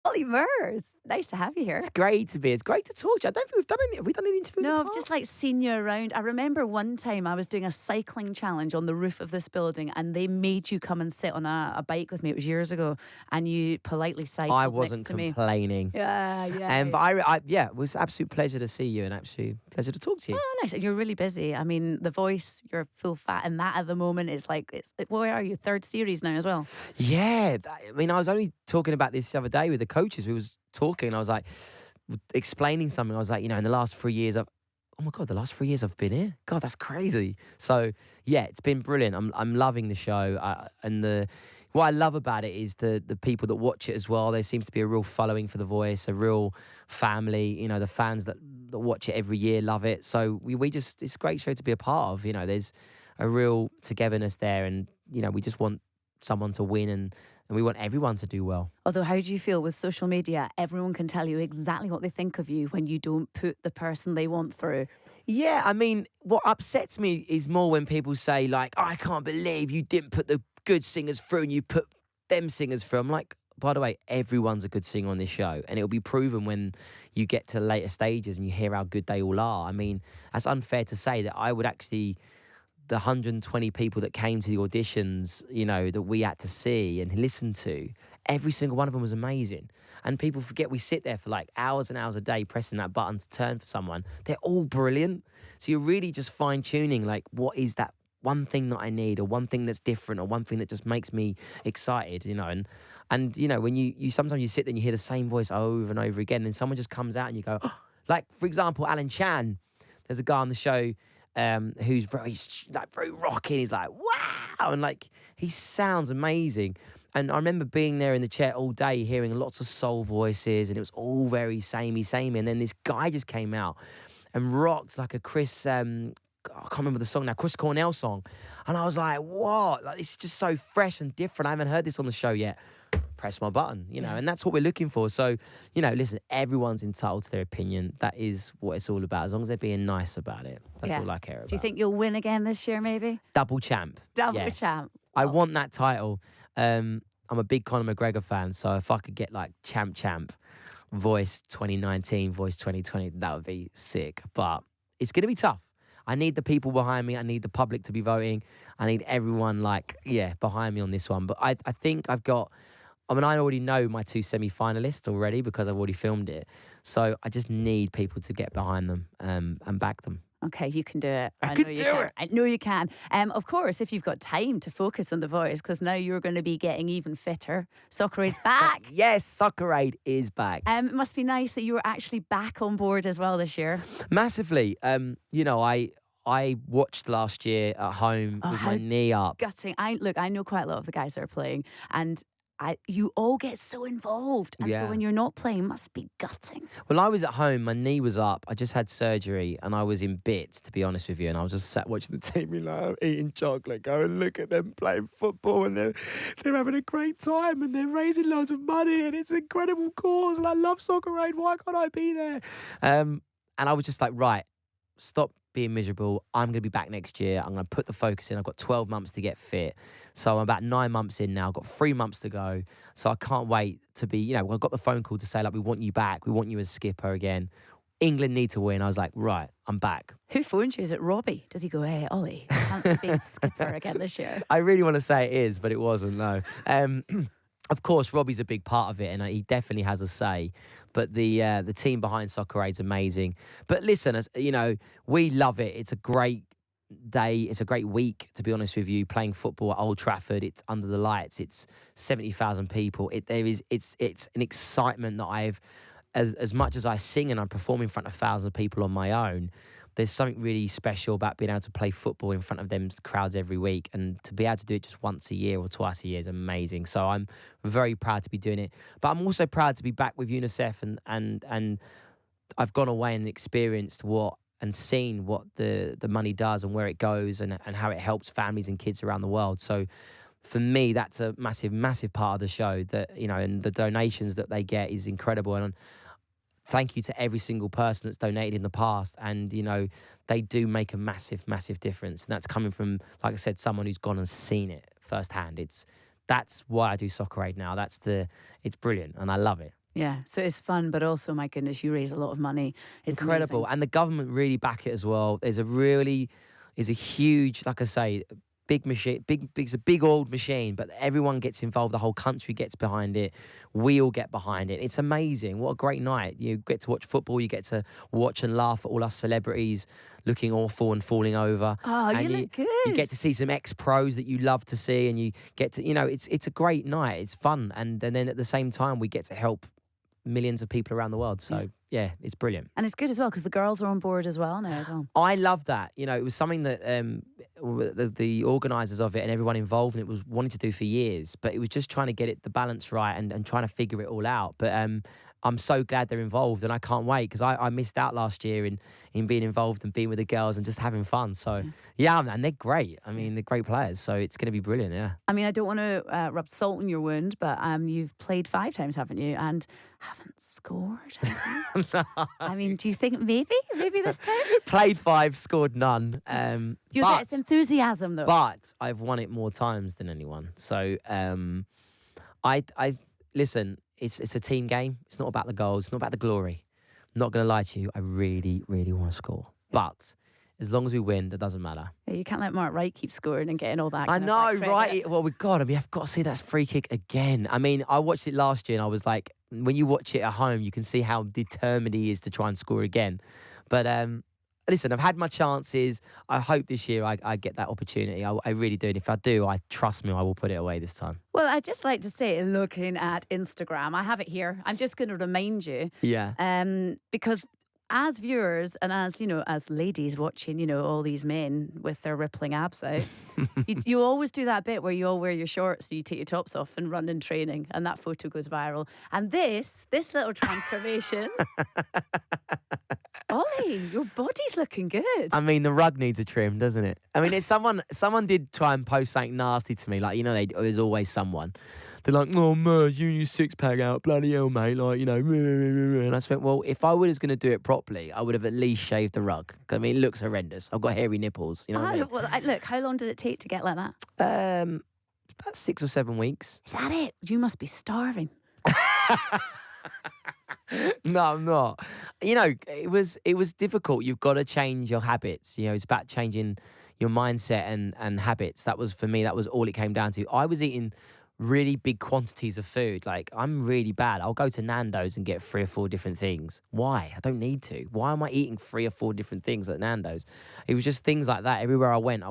Olly Murs, nice to have you here. It's great to be. It's great to talk to you. I don't think we've done any. Have we done an interview in No, the I've just past? like seen you around. I remember one time I was doing a cycling challenge on the roof of this building and they made you come and sit on a bike with me. It was years ago. And you politely I cycled next wasn't to me. complaining. Yeah, yeah. But yeah, it was an absolute pleasure to see you and absolute pleasure to talk to you. Oh, nice. And you're really busy. I mean, the voice, you're full fat in that at the moment. It's like, where are you? Third series now as well. Yeah, I mean, I was only talking about this the other day with the coaches. We was talking, and I was like explaining something. I was like, in the last 3 years, oh my god, the last 3 years I've been here. God, that's crazy. So yeah, it's been brilliant. I'm loving the show, and what I love about it is the people that watch it as well. There seems to be a real following for The Voice, a real family. The fans that watch it every year love it. So we just, it's a great show to be a part of. There's a real togetherness there, and we just want someone to win, and we want everyone to do well. Although, how do you feel with social media? Everyone can tell you exactly what they think of you when you don't put the person they want through. Yeah, I mean, what upsets me is more when people say, like, I can't believe you didn't put the good singers through and you put them singers through. I'm like, by the way, everyone's a good singer on this show, and it'll be proven when you get to later stages and you hear how good they all are. I mean, that's unfair to say that I would actually, the 120 people that came to the auditions, that we had to see and listen to, every single one of them was amazing. And people forget we sit there for like hours and hours a day pressing that button to turn for someone. They're all brilliant. So you're really just fine tuning, like, what is that one thing that I need, or one thing that's different, or one thing that just makes me excited, and when you sometimes you sit there and you hear the same voice over and over again, then someone just comes out and you go, oh, like, for example, Alan Chan. There's a guy on the show who's very rocky. He's like, wow, and like, he sounds amazing. And I remember being there in the chair all day, hearing lots of soul voices, and it was all very samey. And then this guy just came out and rocked like a Chris. I can't remember the song now, Chris Cornell song, and I was like, what? Like, this is just so fresh and different. I haven't heard this on the show yet. Press my button, and that's what we're looking for. So, listen, everyone's entitled to their opinion. That is what it's all about. As long as they're being nice about it, that's all I care about. Do you think you'll win again this year, maybe? Double champ. Double champ. I want that title. I'm a big Conor McGregor fan, so if I could get like champ, Voice 2019, Voice 2020, that would be sick. But it's going to be tough. I need the people behind me. I need the public to be voting. I need everyone behind me on this one. But I think I already know my two semi-finalists already because I've already filmed it. So I just need people to get behind them and back them. Okay, you can do it. I can do it. I know you can. Of course, if you've got time to focus on The Voice, because now you're going to be getting even fitter. Soccer Aid's back. Yes, Soccer Aid is back. It must be nice that you were actually back on board as well this year. Massively. I watched last year at home with my knee up. Gutting. I know quite a lot of the guys that are playing, and you all get so involved. And so when you're not playing, it must be gutting. Well, I was at home, my knee was up. I just had surgery and I was in bits, to be honest with you. And I was just sat watching the team, eating chocolate, going, look at them playing football, and they're having a great time and they're raising loads of money and it's an incredible cause and I love Soccer Aid. Why can't I be there? And I was just like, right, stop being miserable. I'm going to be back next year. I'm going to put the focus in. I've got 12 months to get fit. So I'm about 9 months in now. I've got 3 months to go. So I can't wait to be, I got the phone call to say, like, we want you back. We want you as skipper again. England need to win. I was like, right, I'm back. Who phoned you? Is it Robbie? Does he go, hey, Ollie, fancy being skipper again this year? I really want to say it is, but it wasn't, no. Of course, Robbie's a big part of it, and he definitely has a say. But the team behind Soccer Aid's amazing. But listen, we love it. It's a great day. It's a great week, to be honest with you. Playing football at Old Trafford, it's under the lights. It's 70,000 people. It's an excitement that I've, as much as I sing and I perform in front of thousands of people on my own, there's something really special about being able to play football in front of them crowds every week, and to be able to do it just once a year or twice a year is amazing. So I'm very proud to be doing it. But I'm also proud to be back with UNICEF, and I've gone away and experienced and seen what the money does and where it goes and how it helps families and kids around the world. So for me, that's a massive, massive part of the show that, and the donations that they get is incredible. And thank you to every single person that's donated in the past. And, they do make a massive, massive difference. And that's coming from, like I said, someone who's gone and seen it firsthand. That's why I do Soccer Aid now. It's brilliant and I love it. Yeah, so it's fun, but also, my goodness, you raise a lot of money. It's Incredible. amazing. And the government really back it as well. There's a huge, like I say, big machine, it's a big old machine, but everyone gets involved. The whole country gets behind it. We all get behind it. It's amazing. What a great night. You get to watch football. You get to watch and laugh at all us celebrities looking awful and falling over. Oh, you And look you good. get to see some ex-pros that you love to see, and you get to, it's a great night. It's fun. And then at the same time, we get to help millions of people around the world. Yeah. So yeah, it's brilliant. And it's good as well because the girls are on board as well now as well. I love that. It was something that the organisers of it and everyone involved in it was wanting to do for years, but it was just trying to get the balance right and trying to figure it all out. But I'm so glad they're involved, and I can't wait because I missed out last year in being involved and being with the girls and just having fun. So yeah, and they're great. I mean, they're great players, so it's going to be brilliant. Yeah. I mean, I don't want to rub salt in your wound, but you've played 5 times, haven't you? And haven't scored. Have you? I mean, do you think maybe this time? Played 5, scored none. You get its enthusiasm though. But I've won it more times than anyone. So I listen. It's a team game. It's not about the goals. It's not about the glory. I'm not going to lie to you. I really, really want to score. But as long as we win, that doesn't matter. Yeah, you can't let Mark Wright keep scoring and getting all that. I kind of, know, credit. right? Well, I've got to see that free kick again. I mean, I watched it last year and I was like, when you watch it at home, you can see how determined he is to try and score again. But listen, I've had my chances. I hope this year I get that opportunity. I really do. And if I do, trust me, I will put it away this time. Well, I'd just like to say, looking at Instagram, I have it here. I'm just going to remind you. Yeah. Because as viewers and as ladies watching, all these men with their rippling abs out, you always do that bit where you all wear your shorts, so you take your tops off and run in training, and that photo goes viral. And this little transformation, Ollie, your body's looking good. I mean, the rug needs a trim, doesn't it? I mean, it's someone did try and post something nasty to me. Like, there's always someone. They're like, oh, Murs, you and your 6-pack out, bloody hell, mate. Like, and I just went, well, if I was going to do it properly, I would have at least shaved the rug. I mean, it looks horrendous. I've got hairy nipples. You know what I mean? Well, look, how long did it take to get like that? About 6 or 7 weeks. Is that it? You must be starving. No, I'm not. It was difficult. You've got to change your habits. It's about changing your mindset and habits. That was, for me, that was all it came down to. I was eating really big quantities of food. Like, I'm really bad. I'll go to Nando's and get 3 or 4 different things. Why? I don't need to. Why am I eating 3 or 4 different things at Nando's? It was just things like that. Everywhere I went,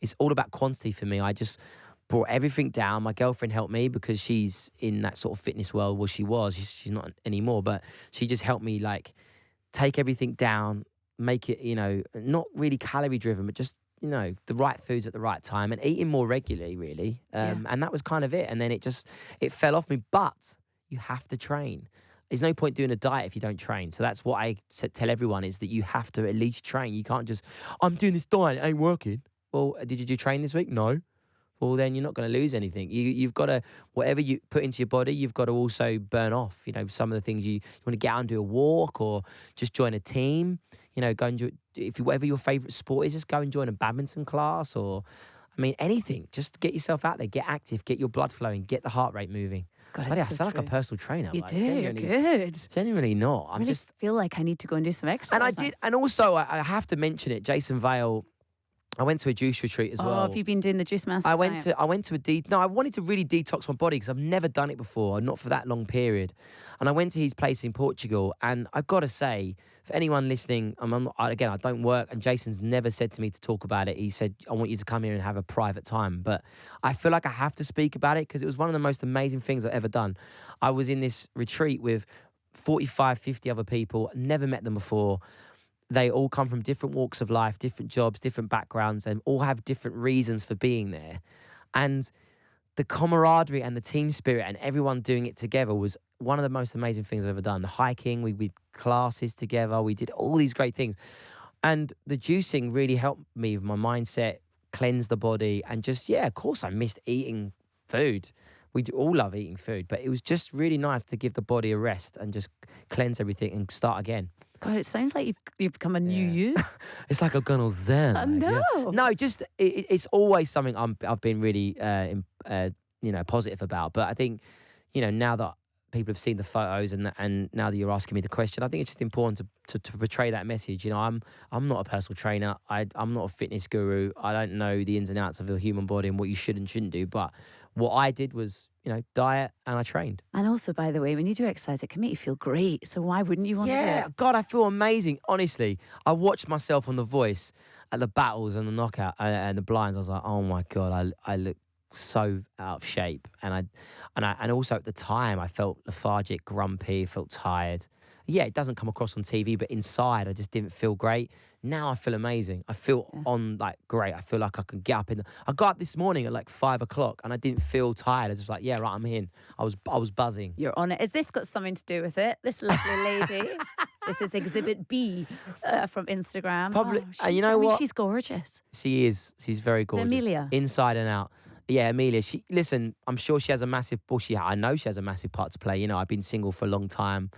it's all about quantity for me. I just brought everything down. My girlfriend helped me because she's in that sort of fitness world. Well, she was. She's not anymore, but she just helped me, like, take everything down, make it, not really calorie driven, but just, the right foods at the right time and eating more regularly, really. And that was kind of it. And then it fell off me. But you have to train. There's no point doing a diet if you don't train. So that's what I tell everyone, is that you have to at least train. You can't just, I'm doing this diet, it ain't working. Well, did you train this week? No. Well, then you're not going to lose anything. You've got to, whatever you put into your body, you've got to also burn off. Some of the things you want to get out and do a walk, or just join a team. Go and do, whatever your favourite sport is, just go and join a badminton class, or, I mean, anything. Just get yourself out there, get active, get your blood flowing, get the heart rate moving. God, Bloody, I it's so sound like true. a personal trainer. You like, do. You're good. Genuinely not. I really feel like I need to go and do some exercise. And I did, and also I have to mention it. Jason Vale. I went to a juice retreat as well. Oh, have you been doing the juice master? I went to I wanted to really detox my body because I've never done it before, not for that long period. And I went to his place in Portugal, and I've got to say, for anyone listening, I don't work, and Jason's never said to me to talk about it. He said, I want you to come here and have a private time. But I feel like I have to speak about it because it was one of the most amazing things I've ever done. I was in this retreat with 45, 50 other people, never met them before. They all come from different walks of life, different jobs, different backgrounds, and all have different reasons for being there. And the camaraderie and the team spirit and everyone doing it together was one of the most amazing things I've ever done. The hiking, we did classes together, we did all these great things. And the juicing really helped me with my mindset, cleanse the body, and just, of course I missed eating food. We do all love eating food, but it was just really nice to give the body a rest and just cleanse everything and start again. God, it sounds like you've become a new you. It's like I've gone all zen. I know. No, just it's always something I've been really positive about. But I think now that people have seen the photos, and now that you're asking me the question, I think it's just important to portray that message. You know, I'm not a personal trainer. I'm not a fitness guru. I don't know the ins and outs of the human body and what you should and shouldn't do. But what I did was, you know, diet, and I trained. And also, by the way, when you do exercise, it can make you feel great. So why wouldn't you want to do Yeah, it? God, I feel amazing. Honestly, I watched myself on The Voice at the battles and the knockout and the blinds. I was like, oh my God, I look so out of shape, and also at the time I felt lethargic, grumpy, felt tired. Yeah, it doesn't come across on TV, but inside I just didn't feel great. Now I feel amazing. I feel great. I feel like I can get up I got up this morning at like 5 o'clock and I didn't feel tired. I was just like, yeah, right, I'm in. I was buzzing. You're on it. Has this got something to do with it? This lovely lady. This is Exhibit B from Instagram. Probably. Oh, You know what? She's gorgeous. She is. She's very gorgeous. Amelia. Inside and out. Yeah, Amelia. I'm sure she has a massive. I know she has a massive part to play. You know, I've been single for a long time.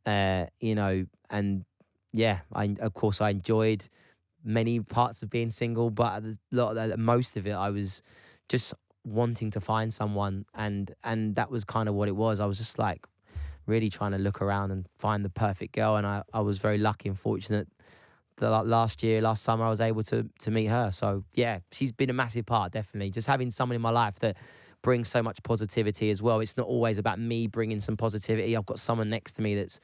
You know, and yeah, of course I enjoyed many parts of being single, but most of it I was just wanting to find someone, and that was kind of what it was. I was just like really trying to look around and find the perfect girl, and I was very lucky and fortunate. Last summer, I was able to meet her. So yeah, she's been a massive part, definitely. Just having someone in my life that brings so much positivity as well. It's not always about me bringing some positivity. I've got someone next to me that's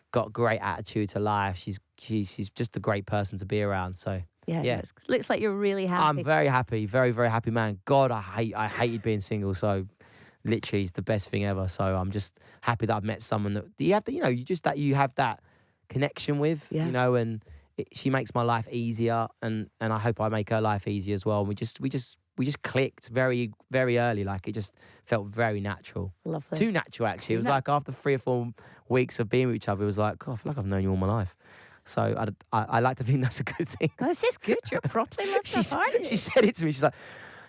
got great attitude to life. She's just a great person to be around. So yeah. Looks like you're really happy. I'm very happy, very, very happy, man. God, I hated being single. So literally, it's the best thing ever. So I'm just happy that I've met someone that you have to, you have that connection with, you know, and she makes my life easier, and I hope I make her life easier as well. And we just clicked very, very early. Like, it just felt very natural. Lovely. Too natural, actually. It was like after 3 or 4 weeks of being with each other, it was like, God, I feel like I've known you all my life. So I like to think that's a good thing. Oh, this is good. You're properly lived up, aren't you? She said it to me. She's like,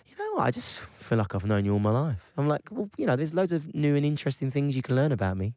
you know what? I just feel like I've known you all my life. I'm like, well, you know, there's loads of new and interesting things you can learn about me.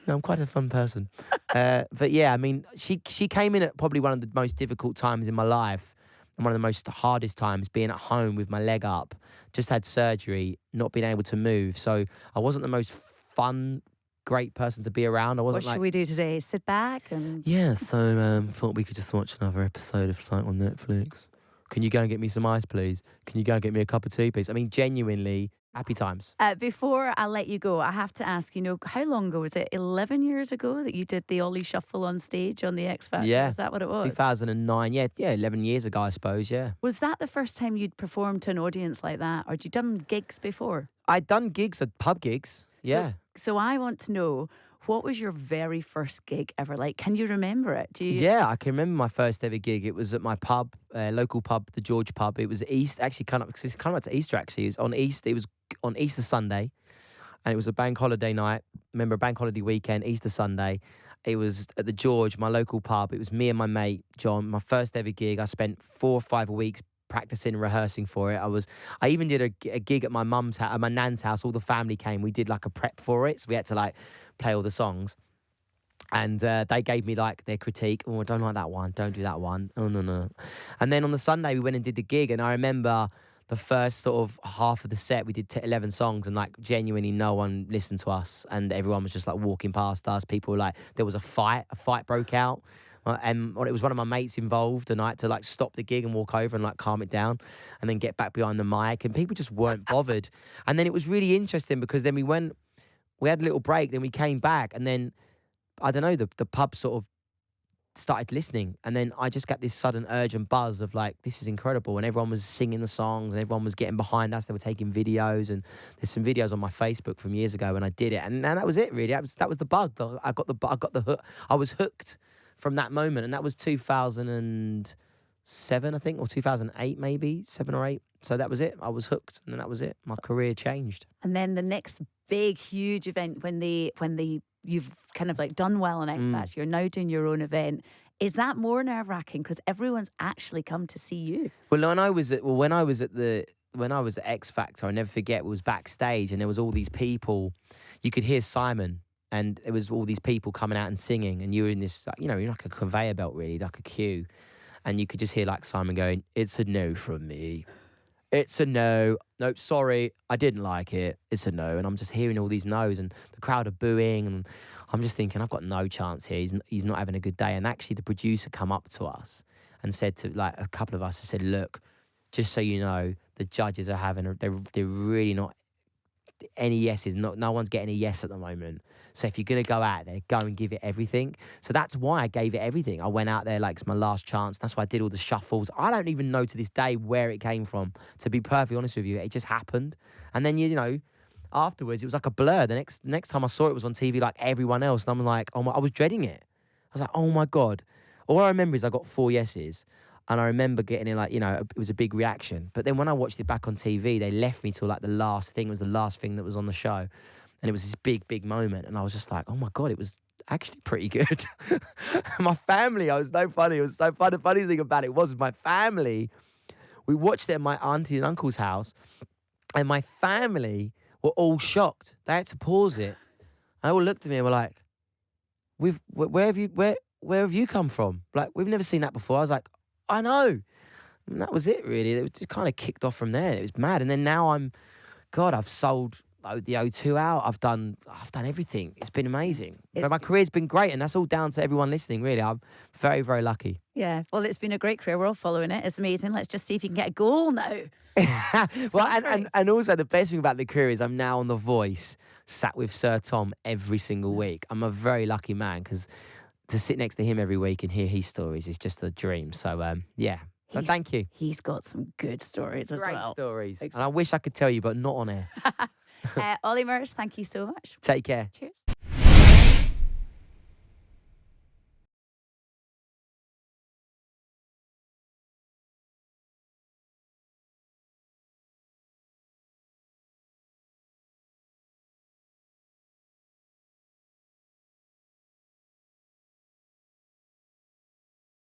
No, I'm quite a fun person. But yeah, I mean, she came in at probably one of the most difficult times in my life, and one of the most hardest times, being at home with my leg up. Just had surgery, not being able to move. So I wasn't the most fun, great person to be around. I wasn't What should we do today? Sit back and... Yeah, so thought we could just watch another episode of something on Netflix. Can you go and get me some ice, please? Can you go and get me a cup of tea, please? I mean, genuinely... happy times. Before I let you go, I have to ask, how long ago was it? 11 years ago that you did the Ollie Shuffle on stage on the X Factor? Yeah. Is that what it was? 2009. Yeah, 11 years ago, I suppose, yeah. Was that the first time you'd performed to an audience like that? Or had you done gigs before? I'd done gigs at pub gigs, yeah. So I want to know, what was your very first gig ever like? Can you remember it? Yeah, I can remember my first ever gig. It was at my pub, local pub, the George pub. It was it's kind of up to Easter, actually. It was on Easter Sunday, and it was a bank holiday night. Remember, a bank holiday weekend, Easter Sunday. It was at the George, my local pub. It was me and my mate, John, my first ever gig. I spent 4 or 5 weeks practicing, rehearsing for it. I even did a gig at my mum's house, at my nan's house. All the family came. We did like a prep for it, so we had to like play all the songs. And they gave me like their critique. Oh, I don't like that one. Don't do that one. Oh, no. And then on the Sunday, we went and did the gig. And I remember the first sort of half of the set, we did 11 songs, and like genuinely no one listened to us. And everyone was just like walking past us. People were like, there was a fight broke out. And it was one of my mates involved, and I had to like stop the gig and walk over and like calm it down and then get back behind the mic, and people just weren't bothered. And then it was really interesting because then we had a little break, then we came back, and then I don't know, the pub sort of started listening, and then I just got this sudden urge and buzz of like, this is incredible, and everyone was singing the songs and everyone was getting behind us. They were taking videos, and there's some videos on my Facebook from years ago when I did it, and that was it really. That was the bug. I got the hook. I was hooked from that moment, and that was 2007, I think, or 2008 maybe, 7 or 8. So that was it. I was hooked, and then that was it. My career changed. And then the next big, huge event when you've kind of like done well on X Factor, you're now doing your own event. Is that more nerve-wracking because everyone's actually come to see you? Well, when I was at X Factor, I never forget, it was backstage, and there was all these people. You could hear Simon, and it was all these people coming out and singing, and you were in this, you're like a conveyor belt, really, like a queue, and you could just hear like Simon going, "It's a no from me. It's a no. Nope, sorry, I didn't like it. It's a no. And I'm just hearing all these no's and the crowd are booing. And I'm just thinking, I've got no chance here. He's not having a good day. And actually, the producer come up to us and said to, like, a couple of us, said, look, just so you know, the judges are they're really not any yeses. No one's getting a yes at the moment. So if you're going to go out there, go and give it everything. So that's why I gave it everything. I went out there like it's my last chance. That's why I did all the shuffles. I don't even know to this day where it came from, to be perfectly honest with you. It just happened. And then, you know, afterwards, it was like a blur. The next time I saw it was on TV like everyone else. And I'm like, oh my, I was dreading it. I was like, oh my God. All I remember is I got 4 yeses. And I remember getting it like, you know, it was a big reaction. But then when I watched it back on TV, they left me till like the last thing. It was the last thing that was on the show. And it was this big, big moment. And I was just like, oh my God, it was actually pretty good. My family, I was so funny. It was so funny. The funny thing about it was my family, we watched it at my auntie and uncle's house. And my family were all shocked. They had to pause it. They all looked at me and were like, where have you come from? Like, we've never seen that before. I was like, I know. And that was it, really. It just kind of kicked off from there. And it was mad. And then now I've sold the O2 out. I've done everything. It's been amazing. But my career's been great. And that's all down to everyone listening, really. I'm very, very lucky. Yeah. Well, it's been a great career. We're all following it. It's amazing. Let's just see if you can get a goal now. Well, and also the best thing about the career is I'm now on The Voice, sat with Sir Tom every single week. I'm a very lucky man because to sit next to him every week and hear his stories is just a dream. So, yeah. But thank you. He's got some good stories as well. Great stories. And I wish I could tell you, but not on air. Olly Murs, thank you so much. Take care. Cheers.